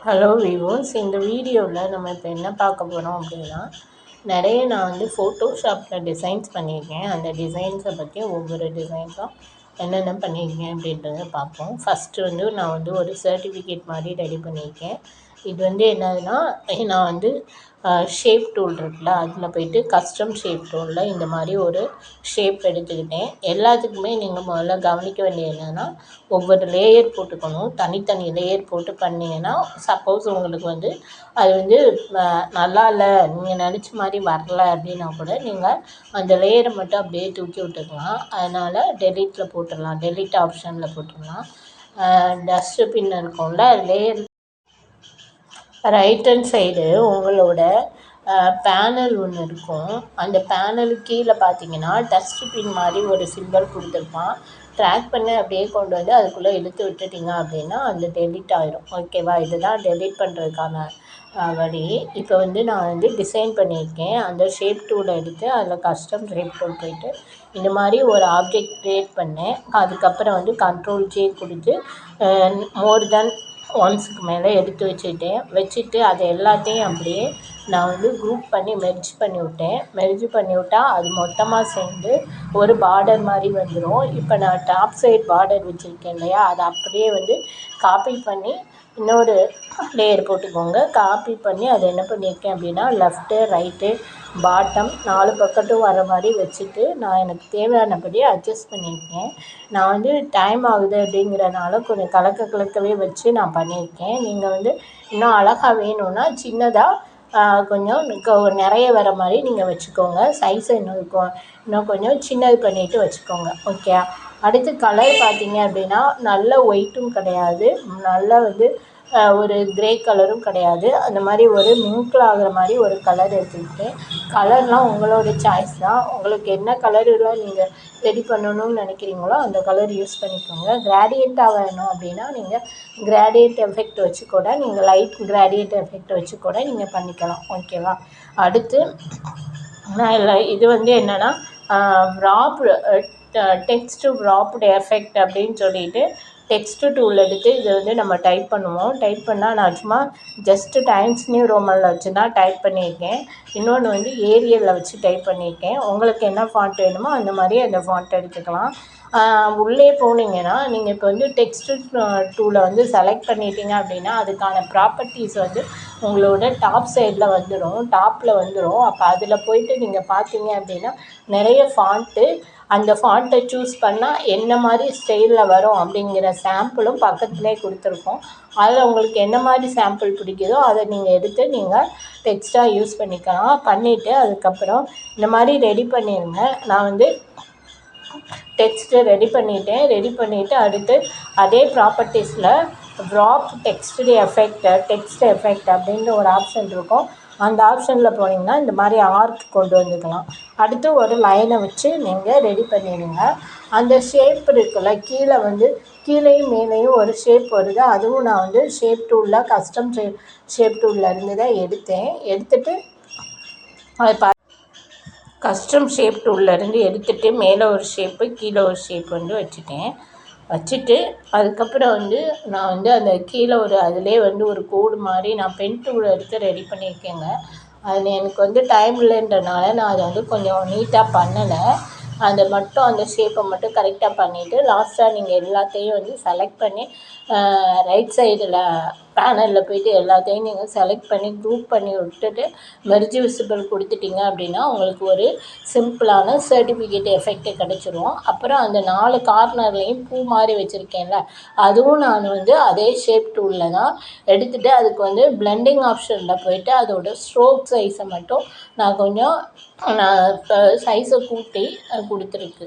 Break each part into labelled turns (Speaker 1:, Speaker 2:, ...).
Speaker 1: Hello விவோஸ், இந்த வீடியோவில் நம்ம இப்போ என்ன பார்க்க போகிறோம் அப்படின்னா, நான் வந்து ஃபோட்டோஷாப்பில் டிசைன்ஸ் பண்ணியிருக்கேன். அந்த டிசைன்ஸை பற்றி ஒவ்வொரு டிசைன்ஸும் என்னென்ன பண்ணியிருக்கேன் அப்படின்றத பார்ப்போம். ஃபஸ்ட்டு வந்து நான் வந்து ஒரு சர்டிஃபிகேட் மாதிரி ரெடி பண்ணியிருக்கேன். இது வந்து என்னதுன்னா, நான் வந்து ஷேப் டூல் இருக்குல்ல, அதில் போய்ட்டு கஸ்டம் ஷேப் டூலில் இந்த மாதிரி ஒரு ஷேப் எடுத்துக்கிட்டேன். எல்லாத்துக்குமே நீங்கள் முதல்ல கவனிக்க வேண்டியது என்னென்னா, ஒவ்வொரு லேயர் போட்டுக்கணும். தனித்தனி லேயர் போட்டு பண்ணிங்கன்னா, சப்போஸ் உங்களுக்கு வந்து அது வந்து நல்லா இல்லை, நீங்கள் நினச்ச மாதிரி வரல அப்படின்னா கூட நீங்கள் அந்த லேயரை மட்டும் அப்படியே தூக்கி விட்டுக்கலாம். அதனால் டெலீட்டில் போட்டுடலாம், டெலீட் ஆப்ஷனில் போட்டுடலாம். டஸ்ட்பின் இருக்கும்ல, லேயர் ரைட் ஹேண்ட் சைடு உங்களோட பேனல் ஒன்று இருக்கும். அந்த பேனலுக்கு கீழே பார்த்தீங்கன்னா டஸ்ட்பின் மாதிரி ஒரு சிம்பிள் கொடுத்துருப்பான். ட்ராக் பண்ணி அப்படியே கொண்டு வந்து அதுக்குள்ளே இழுத்து விட்டுட்டிங்க அப்படின்னா அந்த டெலிட் ஆகிரும். ஓகேவா? இதுதான் டெலிட் பண்ணுறதுக்கான வழி. இப்போ வந்து நான் வந்து டிசைன் பண்ணியிருக்கேன். அந்த ஷேப் டூலை எடுத்து அதில் கஸ்டம் ஷேப் டூல் போய்ட்டு இந்த மாதிரி ஒரு ஆப்ஜெக்ட் க்ரியேட் பண்ணேன். அதுக்கப்புறம் வந்து Ctrl+J கொடுத்து மோர் தென் ஒன்ஸுக்கு மேலே எடுத்து வச்சுட்டு அதை எல்லாத்தையும் அப்படியே நான் வந்து குரூப் பண்ணி மெர்ஜ் பண்ணி விட்டேன். மெர்ஜ் பண்ணி விட்டால் அது மொத்தமாக சேர்ந்து ஒரு பார்டர் மாதிரி வந்துடும். இப்போ நான் டாப் சைட் பார்டர் வச்சுருக்கேன் இல்லையா, அதை அப்படியே வந்து காப்பி பண்ணி இன்னொரு லேயர் போட்டுக்கோங்க. காப்பி பண்ணி அதை என்ன பண்ணியிருக்கேன் அப்படின்னா, லெஃப்ட்டு ரைட்டு பாட்டம் 4 பக்கட்டும் வர மாதிரி வச்சுட்டு நான் எனக்கு தேவையானபடி அட்ஜஸ்ட் பண்ணியிருக்கேன். நான் வந்து டைம் ஆகுது அப்படிங்கிறனால கொஞ்சம் கலக்கவே வச்சு நான் பண்ணியிருக்கேன். நீங்கள் வந்து இன்னும் அழகாக வேணும்னா சின்னதாக கொஞ்சம் நிறைய வர மாதிரி நீங்கள் வச்சுக்கோங்க. சைஸை இன்னும் கொஞ்சம் சின்னது பண்ணிவிட்டு வச்சுக்கோங்க. ஓகே. அடுத்து கலர் பார்த்தீங்க அப்படின்னா, நல்ல ஒயிட்டும் கிடையாது, நல்ல வந்து ஒரு கிரே கலரும் கிடையாது. அந்த மாதிரி ஒரு மிங்கிள் ஆகிற மாதிரி ஒரு கலர் எடுத்துக்கிட்டேன். கலர்லாம் உங்களோட சாய்ஸ் தான். உங்களுக்கு என்ன கலருலாம் நீங்கள் ரெடி பண்ணணும்னு நினைக்கிறீங்களோ அந்த கலர் யூஸ் பண்ணிக்கோங்க. கிராடியண்ட்டாக வேணும் அப்படின்னா நீங்கள் கிராடியண்ட் எஃபெக்ட் வச்சு கூட, நீங்கள் லைட் கிராடியண்ட் எஃபெக்ட் வச்சு கூட நீங்கள் பண்ணிக்கலாம். ஓகேவா? அடுத்து நான் இது வந்து என்னென்னா வ்ராப்டு டெக்ஸ்ட் வ்ராப்டு எஃபெக்ட் அப்படின்னு சொல்லிட்டு டெக்ஸ்ட்டு டூல் எடுத்து இதை வந்து நம்ம டைப் பண்ணுவோம். டைப் பண்ணால் நான் சும்மா ஜஸ்ட்டு டைம்ஸ் நியூ ரோமனில் வச்சு தான் டைப் பண்ணியிருக்கேன். இன்னொன்று வந்து ஏரியலில் வச்சு டைப் பண்ணியிருக்கேன். உங்களுக்கு என்ன ஃபாண்ட் வேணுமோ அந்த மாதிரி அந்த ஃபாண்ட் எடுத்துக்கலாம். உள்ளே போனீங்கன்னா நீங்கள் இப்போ வந்து டெக்ஸ்ட்டு டூலை வந்து செலக்ட் பண்ணிட்டீங்க அப்படின்னா அதுக்கான ப்ராப்பர்ட்டிஸ் வந்து உங்களோட டாப் சைடில் வந்துடும், டாப்பில் வந்துடும். அப்போ அதில் போய்ட்டு நீங்கள் பார்த்தீங்க அப்படின்னா நிறைய ஃபாண்ட்டு, அந்த ஃபாண்ட்டை சூஸ் பண்ணால் என்ன மாதிரி ஸ்டைலில் வரும் அப்படிங்கிற சாம்பிளும் பக்கத்துலேயே கொடுத்துருக்கோம். அதில் உங்களுக்கு என்ன மாதிரி சாம்பிள் பிடிக்குதோ அதை நீங்கள் எடுத்து நீங்கள் டெக்ஸ்ட்டாக யூஸ் பண்ணிக்கலாம். பண்ணிவிட்டு அதுக்கப்புறம் இந்த மாதிரி ரெடி பண்ணிடுங்க. நான் வந்து டெக்ஸ்ட்டு ரெடி பண்ணிவிட்டு அடுத்து அதே ப்ராப்பர்ட்டிஸில் வ்ராப் டெக்ஸ்ட் எஃபெக்ட் அப்படின்ற ஒரு ஆப்ஷன் இருக்கும். அந்த ஆப்ஷனில் போனீங்கன்னா இந்த மாதிரி ஆர்க் கொண்டு வந்துக்கலாம். அடுத்து ஒரு லைனை வச்சு நீங்கள் ரெடி பண்ணிடுங்க. அந்த ஷேப் இருக்குல்ல, கீழே வந்து கீழேயும் மேலேயும் ஒரு ஷேப் வருது. அதுவும் நான் வந்து ஷேப் டூலில் கஸ்டம் ஷேப் டூலில் இருந்து தான் எடுத்துட்டு அது கஸ்டம் ஷேப் டூல்லேருந்து எடுத்துகிட்டு மேலே ஒரு ஷேப்பு கீழே ஒரு ஷேப் வந்து வச்சுட்டு அதுக்கப்புறம் வந்து நான் வந்து அந்த கீழே அதிலே வந்து ஒரு கோடு மாதிரி நான் பென் டூல் எடுத்து ரெடி பண்ணியிருக்கேங்க. அது எனக்கு வந்து டைம் இல்லைன்றனால நான் அதை வந்து கொஞ்சம் நீட்டாக பண்ணலை. அந்த ஷேப்பை மட்டும் கரெக்டாக பண்ணிவிட்டு லாஸ்ட்டாக நீங்கள் எல்லாத்தையும் வந்து செலக்ட் பண்ணி ரைட் சைடில் பேனலில் போய்ட்டு எல்லாத்தையும் நீங்கள் செலக்ட் பண்ணி குரூப் பண்ணி விட்டுட்டு மெர்ஜ் விசிபிள் கொடுத்துட்டிங்க அப்படின்னா உங்களுக்கு ஒரு சிம்பிளான சர்டிஃபிகேட் எஃபெக்ட்டு கிடச்சிரும். அப்புறம் அந்த 4 கார்னர்லேயும் பூ மாதிரி வச்சுருக்கேன்ல, அதுவும் நான் வந்து அதே ஷேப் டூலில் தான் எடுத்துகிட்டு அதுக்கு வந்து பிளெண்டிங் ஆப்ஷனில் போய்ட்டு அதோட ஸ்ட்ரோக் சைஸை மட்டும் நான் கொஞ்சம் சைஸை கூட்டி கொடுத்துருக்கு.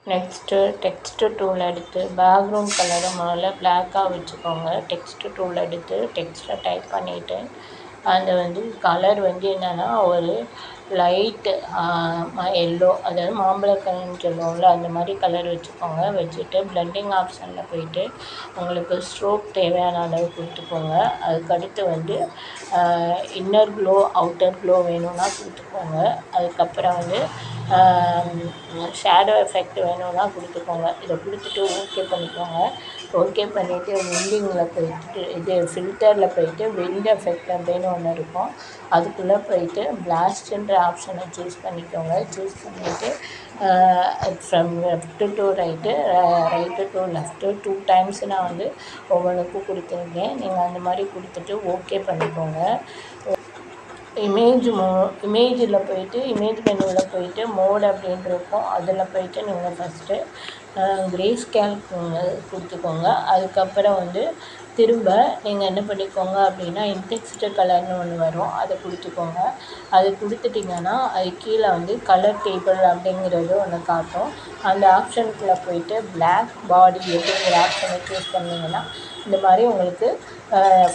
Speaker 1: நெக்ஸ்ட்டு டெக்ஸ்ட்டு டூல் எடுத்து பேக்ரவுண்ட் கலரை முதல்ல பிளாக்காக வச்சுக்கோங்க. டெக்ஸ்ட்டு டூல் எடுத்து டெக்ஸ்ட்டை டைப் பண்ணிவிட்டு அந்த வந்து கலர் வந்து என்னென்னா ஒரு லைட்டு எல்லோ, அதாவது மாம்பழ கலர்னு சொல்லுவோம்ல, அந்த மாதிரி கலர் வச்சுக்கோங்க. வச்சுட்டு பிளெண்டிங் ஆப்ஷனில் போய்ட்டு உங்களுக்கு ஸ்ட்ரோக் தேவையான அளவு கொடுத்துக்கோங்க. அதுக்கடுத்து வந்து இன்னர் க்ளோ அவுட்டர் க்ளோ வேணும்னா கொடுத்துக்கோங்க. அதுக்கப்புறம் வந்து ஷேடோ எஃபெக்ட் வேணும்னா கொடுத்துக்கோங்க. இதை கொடுத்துட்டு ஓகே பண்ணிக்கோங்க. ஓகே பண்ணிவிட்டு விண்டிங்கில் போயிட்டு இது ஃபில்டரில் போயிட்டு விண்ட் எஃபெக்ட் அப்படின்னு ஒன்று இருக்கும். அதுக்குள்ளே போயிட்டு பிளாஸ்ட்டுன்ற ஆப்ஷனை சூஸ் பண்ணிக்கோங்க. சூஸ் பண்ணிவிட்டு from left to right, right to left 2 times நான் வந்து ஒவ்வொன்றுக்கும் கொடுத்துருக்கேன். நீங்கள் அந்த மாதிரி கொடுத்துட்டு ஓகே பண்ணிக்கோங்க. இமேஜில் போயிட்டு இமேஜ் மெனுவில் போயிட்டு மோட் அப்படின்ட்டு இருக்கும். அதில் போயிட்டு நீங்கள் ஃபஸ்ட்டு கிரே ஸ்கேல் கொடுத்துக்கோங்க. அதுக்கப்புறம் வந்து திரும்ப நீங்கள் என்ன பண்ணிக்கோங்க அப்படின்னா இன்டெக்ஸ்ட் கலர்னு ஒன்று வரும், அதை கொடுத்துக்கோங்க. அது கொடுத்துட்டிங்கன்னா அது கீழே வந்து கலர் டேபிள் அப்படிங்கிறது ஒன்று காட்டும். அந்த ஆப்ஷனுக்குள்ளே போயிட்டு பிளாக் பாடி அப்படிங்கிற ஆப்ஷனை சூஸ் பண்ணிங்கன்னா இந்த மாதிரி உங்களுக்கு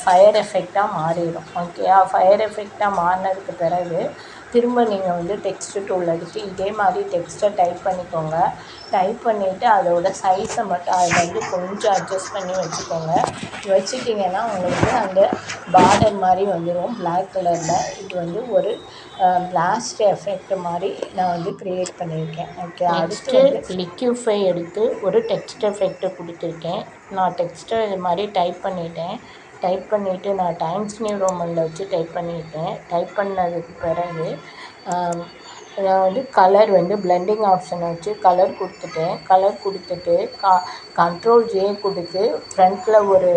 Speaker 1: ஃபயர் எஃபெக்டாக மாறிடும். ஓகேயா? ஃபயர் எஃபெக்டாக மாறினதுக்கு பிறகு திரும்ப நீங்கள் வந்து டெக்ஸ்ட் டூல் எடுத்து இதே மாதிரி டெக்ஸ்ட்டை டைப் பண்ணிக்கோங்க. டைப் பண்ணிவிட்டு அதோட சைஸை மட்டும் அதில் வந்து கொஞ்சம் அட்ஜஸ்ட் பண்ணி வச்சுக்கோங்க. வச்சுட்டிங்கன்னா உங்களுக்கு அந்த பார்டர் மாதிரி வந்துடும் பிளாக் கலரில். இது வந்து ஒரு பிளாஸ்ட் எஃபெக்ட் மாதிரி நான் வந்து க்ரியேட் பண்ணியிருக்கேன். ஓகே, அடுத்து லிக்யூஃபை எடுத்து ஒரு டெக்ஸ்ட் எஃபெக்ட் கொடுத்துருக்கேன். நான் டெக்ஸ்ட்டை இது மாதிரி டைப் பண்ணிட்டேன். டைப் பண்ணிவிட்டு நான் டைம்ஸ் நியூ ரோமனில் வச்சு டைப் பண்ணியிருக்கேன். டைப் பண்ணதுக்கு பிறகு நான் வந்து கலர் வந்து பிளெண்டிங் ஆப்ஷனை வச்சு கலர் கொடுத்துட்டேன். கலர் கொடுத்துட்டு கண்ட்ரோல் ஜே கொடுத்து ஃப்ரண்ட்டில் ஒரு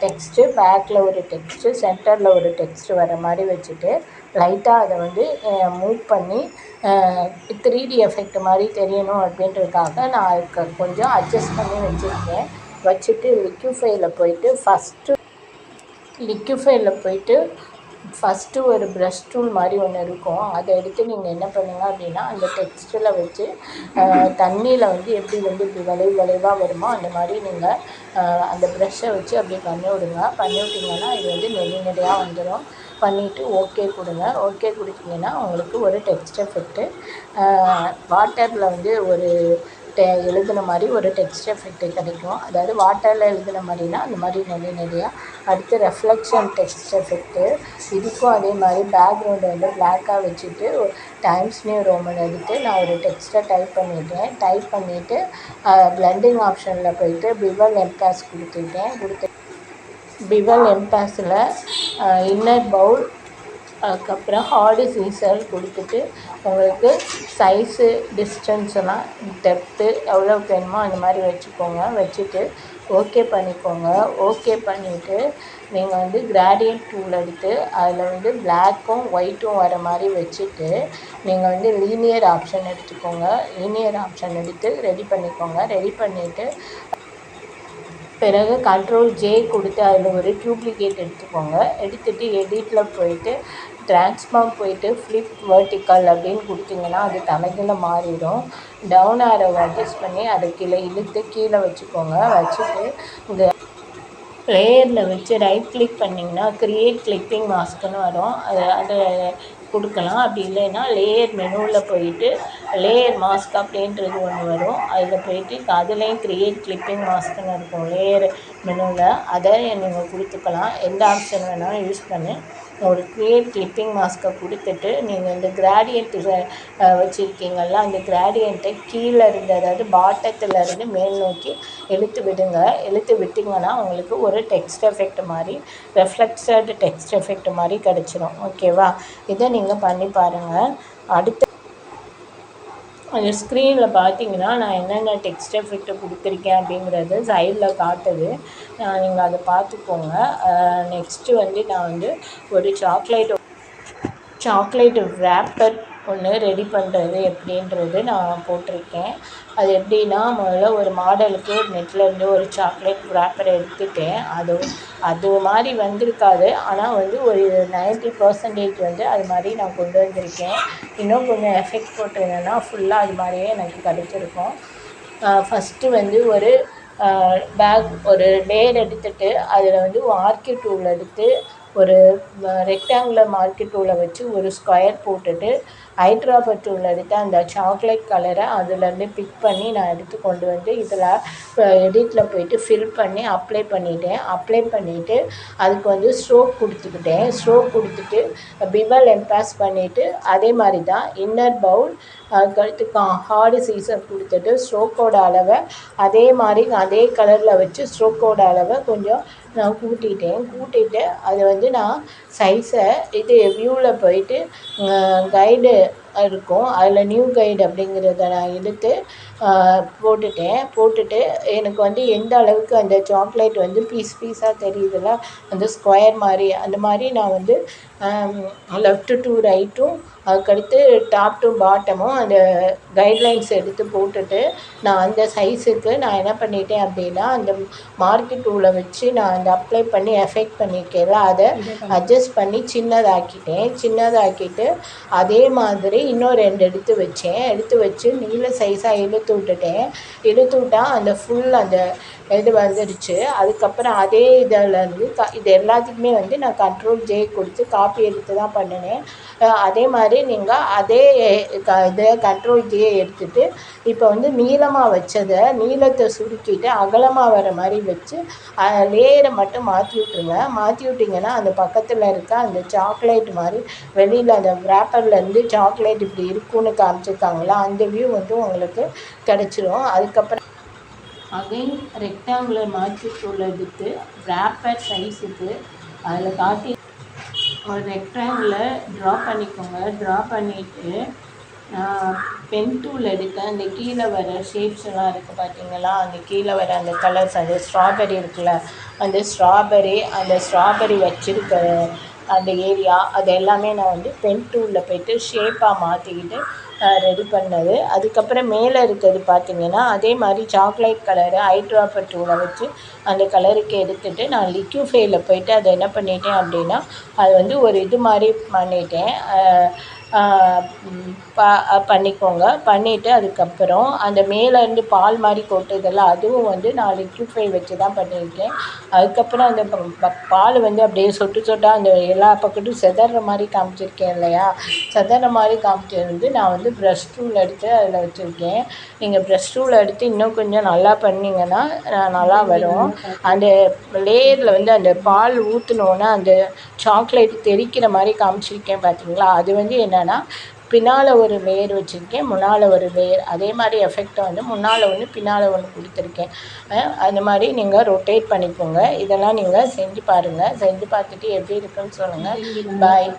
Speaker 1: டெக்ஸ்ட்டு, பேக்கில் ஒரு டெக்ஸ்ட்டு, சென்டரில் ஒரு டெக்ஸ்ட்டு வர மாதிரி வச்சுட்டு லைட்டாக அதை வந்து மூவ் பண்ணி 3D எஃபெக்ட் மாதிரி தெரியணும் அப்படின்றதுக்காக நான் அதுக்கு கொஞ்சம் அட்ஜஸ்ட் பண்ணி வச்சுருக்கேன். வச்சுட்டு லிக்யூஃபையில் போயிட்டு ஃபஸ்ட்டு ஒரு ப்ரஷ் டூல் மாதிரி ஒன்று இருக்கும். அதை எடுத்து நீங்கள் என்ன பண்ணுங்கள் அப்படின்னா அந்த டெக்ஸ்ட்டில் வச்சு தண்ணியில் வந்து எப்படி வந்து இப்படி வளைவாக வருமோ அந்த மாதிரி நீங்கள் அந்த ப்ரஷ்ஷை வச்சு அப்படி பண்ணி விடுங்க. பண்ணி விட்டிங்கன்னா இது வந்து நெடியாக வந்துடும். பண்ணிவிட்டு ஓகே கொடுங்க. ஓகே கொடுத்தீங்கன்னா உங்களுக்கு ஒரு டெக்ஸ்ட் எஃபெக்ட்டு வாட்டரில் வந்து ஒரு எழுதுன மாதிரி ஒரு டெக்ஸ்ட் எஃபெக்ட் கிடைக்கும். அதாவது வாட்டரில் எழுதுன மாதிரினா அந்த மாதிரி நெடியாக. அடுத்து ரெஃப்ளெக்ஷன் டெக்ஸ்ட் எஃபெக்ட்டு, இதுக்கும் அதே மாதிரி பேக்ரவுண்டை வந்து பிளாக்காக வச்சுட்டு டைம்ஸ் நியூ ரோமன் எடுத்து நான் ஒரு டெக்ஸ்ட்டை டைப் பண்ணிவிட்டேன். டைப் பண்ணிவிட்டு பிளெண்டிங் ஆப்ஷனில் போயிட்டு பிவல் எம்பாஸ் கொடுத்துட்டேன். பிவல் எம்பாஸில் இன்னர் பவுல், அதுக்கப்புறம் ஹார்டு சீசர் கொடுத்துட்டு உங்களுக்கு சைஸு டிஸ்டன்ஸ் எல்லாம் டெப்த்து எவ்வளோக்கு வேணுமோ அந்த மாதிரி வச்சுக்கோங்க. வச்சுட்டு ஓகே பண்ணிக்கோங்க. ஓகே பண்ணிவிட்டு நீங்கள் வந்து கிரேடியன்ட் டூல் எடுத்து அதில் வந்து பிளாக்கும் ஒயிட்டும் வர மாதிரி வச்சுட்டு நீங்கள் வந்து லீனியர் ஆப்ஷன் எடுத்துக்கோங்க. லீனியர் ஆப்ஷன் எடுத்து ரெடி பண்ணிக்கோங்க. ரெடி பண்ணிவிட்டு பிறகு கண்ட்ரோல் ஜே கொடுத்து அதில் ஒரு டூப்ளிகேட் எடுத்துக்கோங்க. எடுத்துகிட்டு எடிட்டில் போயிட்டு ட்ரான்ஸ்ஃபார்ம் போயிட்டு ஃப்ளிப் வெர்டிக்கல் அப்படின்னு கொடுத்தீங்கன்னா அது தலைகீழ மாறிடும். டவுன் ஆரோவை அட்ஜஸ்ட் பண்ணி அதை இழுத்து கீழே வச்சுக்கோங்க. வச்சுட்டு இந்த லேயரில் வச்சு ரைட் கிளிக் பண்ணிங்கன்னா க்ரியேட் கிளிப்பிங் மாஸ்க்குன்னு வரும். அதை கொடுக்கலாம். அப்படி இல்லைன்னா லேயர் மெனுவில் போயிட்டு லேயர் மாஸ்க் அப்படின்றது ஒன்று வரும். அதில் போயிட்டு அதுலேயும் க்ரியேட் கிளிப்பிங் மாஸ்க்குன்னு இருக்கும் லேயர் மெனுவில். அதை நீங்கள் கொடுத்துக்கலாம். எந்த ஆப்ஷன் வேணாலும் யூஸ் பண்ணி ஒரு க்ரியேட் கிளிப்பிங் மாஸ்க்கை கொடுத்துட்டு நீங்கள் இந்த கிராடியன்ட்டு வச்சுருக்கீங்கள்ல அந்த கிராடியன்ட்டை கீழே இருந்து அதாவது பாட்டத்தில் இருந்து மேல் நோக்கி இழுத்து விடுங்க. இழுத்து விட்டிங்கன்னா உங்களுக்கு ஒரு டெக்ஸ்ட் எஃபெக்ட் மாதிரி ரெஃப்ளெக்டட் டெக்ஸ்ட் எஃபெக்ட் மாதிரி கிடச்சிரும். ஓகேவா? இதை நீங்கள் பண்ணி பாருங்கள். அடுத்து அந்த ஸ்க்ரீனில் பார்த்தீங்கன்னா நான் என்னென்ன டெக்ஸ்ட் எஃபெக்ட் கொடுத்துருக்கேன் அப்படிங்கிறது சைடில் காட்டுது. நீங்கள் அதை பார்த்துக்கோங்க. நெக்ஸ்ட்டு வந்து நான் வந்து ஒரு சாக்லேட் ரேப்பர் ஒன்று ரெடி பண்ணுறது எப்படின்றது நான் போட்டிருக்கேன். அது எப்படின்னா முதல்ல ஒரு மாடலுக்கு நெட்லேருந்து ஒரு சாக்லேட் ரேப்பரை எடுத்துட்டேன். அது மாதிரி வந்திருக்காது. ஆனால் வந்து ஒரு 90% வந்து அது மாதிரி நான் கொண்டு வந்திருக்கேன். இன்னும் கொஞ்சம் எஃபெக்ட் போட்டிருந்தேன்னா ஃபுல்லாக அது மாதிரியே எனக்கு கிடச்சிருக்கும். ஃபஸ்ட்டு வந்து ஒரு லேயர் எடுத்துகிட்டு அதில் வந்து ஆர்கியூ டூல் எடுத்து ஒரு ரெக்டாங்குலர் மார்க்கர் டூலை வச்சு ஒரு ஸ்கொயர் போட்டுட்டு ஹைட்ராபர் டூல் எடுத்து அந்த சாக்லேட் கலரை அதுலேருந்து பிக் பண்ணி நான் எடுத்து கொண்டு வந்து இதில் எடிட்டில் போயிட்டு ஃபில் பண்ணி அப்ளை பண்ணிவிட்டு அதுக்கு வந்து ஸ்ட்ரோக் கொடுத்துக்கிட்டேன். ஸ்ட்ரோக் கொடுத்துட்டு பிவல் எம்பாஸ் பண்ணிவிட்டு அதே மாதிரி தான் இன்னர் பவுல் அதுக்கடுத்து ஹார்டு சீசர் கொடுத்துட்டு ஸ்ட்ரோக்கோட அளவை அதே மாதிரி அதே கலரில் வச்சு ஸ்ட்ரோக்கோட அளவை கொஞ்சம் நான் கூட்டிட்டு அதை வந்து நான் சைஸை இது வியூவில் போயிட்டு கைடு இருக்கும் அதில் நியூ கைடு அப்படிங்கிறத நான் எடுத்து போட்டுட்டு எனக்கு வந்து எந்த அளவுக்கு அந்த சாக்லேட் வந்து பீஸாக தெரியுதுல்ல அந்த ஸ்கொயர் மாதிரி அந்த மாதிரி நான் வந்து லெஃப்ட்டு டு ரைட்டும் அதுக்கடுத்து டாப் டு பாட்டமும் அந்த கைட்லைன்ஸ் எடுத்து போட்டுட்டு நான் அந்த சைஸுக்கு நான் என்ன பண்ணிட்டேன் அப்படின்னா அந்த மார்க்கர் டூலை வச்சு நான் அந்த அப்ளை பண்ணி எஃபெக்ட் பண்ணியிருக்கேன்ல அதை அட்ஜஸ்ட் பண்ணி சின்னதாக்கிட்டு அதே மாதிரி இன்னும் 2 எடுத்து வச்சு நீல சைஸாக இழுத்து விட்டா அந்த ஃபுல் அந்த இது வந்துடுச்சு. அதுக்கப்புறம் அதே இதிலேருந்து இது எல்லாத்துக்குமே வந்து நான் Ctrl+J கொடுத்து காப்பி எடுத்து தான் பண்ணினேன். அதே மாதிரி நீங்கள் அதே இதை Ctrl+J எடுத்துகிட்டு இப்போ வந்து நீளமாக வச்சதை நீளத்தை சுருக்கிட்டு அகலமாக வர மாதிரி வச்சு லேயரை மட்டும் மாற்றி விட்டிங்கன்னா அந்த பக்கத்தில் இருக்க அந்த சாக்லேட் மாதிரி வெளியில் அந்த ரேப்பர்லேருந்து சாக்லேட் இப்படி இருக்குன்னு காமிச்சிருக்காங்களா அந்த வியூ வந்து உங்களுக்கு கிடச்சிரும். அதுக்கப்புறம் அகைன் ரெக்டாங்குலர் மார்க்கர் டூல் எடுத்து ரேப்பர் சைஸுக்கு அதில் காட்டி ஒரு ரெக்டாங்குலர் ட்ரா பண்ணிக்கோங்க. ட்ரா பண்ணிவிட்டு பென் டூல் எடுத்து அந்த கீழே வர ஷேப்ஸ் எல்லாம் இருக்குது பார்த்தீங்களா, அந்த கீழே வர அந்த கலர்ஸ் அந்த ஸ்ட்ராபெரி இருக்குல்ல அந்த ஸ்ட்ராபெரி வச்சுருக்க அந்த ஏரியா அது எல்லாமே நான் வந்து பென் டூலில் போய்ட்டு ஷேப்பாக மாற்றிக்கிட்டு ரெடி பண்ணது. அதுக்கப்புறம் மேலே இருக்கிறது பார்த்திங்கன்னா அதே மாதிரி சாக்லேட் கலரு ஹைட்ராபர் டூலை வச்சு அந்த கலருக்கு எடுத்துகிட்டு நான் லிக்யூஃபையில் போய்ட்டு அதை என்ன பண்ணிட்டேன் அப்படின்னா அது வந்து ஒரு இது மாதிரி பண்ணிக்கோங்க. பண்ணிவிட்டு அதுக்கப்புறம் அந்த மேலேருந்து பால் மாதிரி கொட்டுதல்ல அதுவும் வந்து நான் லிக்யூஃபை வச்சு தான் பண்ணியிருக்கேன். அதுக்கப்புறம் அந்த பால் வந்து அப்படியே சொட்டாக அந்த எல்லா பக்கட்டும் செதற மாதிரி காமிச்சிருக்கேன் இல்லையா, செதற மாதிரி காமிச்சது வந்து நான் வந்து ப்ரஷ் டூல் எடுத்து அதில் வச்சுருக்கேன். நீங்கள் ப்ரஷ் டூல் எடுத்து இன்னும் கொஞ்சம் நல்லா பண்ணிங்கன்னா நல்லா வரும். அந்த லேயரில் வந்து அந்த பால் ஊற்றினோன்னே அந்த சாக்லேட் தெறிக்கிற மாதிரி காமிச்சிருக்கேன் பார்த்தீங்களா, அது வந்து என்னென்னா பின்னால் ஒரு லேயர் வச்சுருக்கேன், முன்னால் ஒரு லேயர். அதே மாதிரி எஃபெக்டை வந்து முன்னால் ஒன்று பின்னால் ஒன்று கொடுத்துருக்கேன். அந்த மாதிரி நீங்கள் ரொட்டேட் பண்ணிக்கோங்க. இதெல்லாம் நீங்கள் செஞ்சு பாருங்கள். செஞ்சு பார்த்துட்டு எப்படி இருக்குன்னு சொல்லுங்கள். பாய்.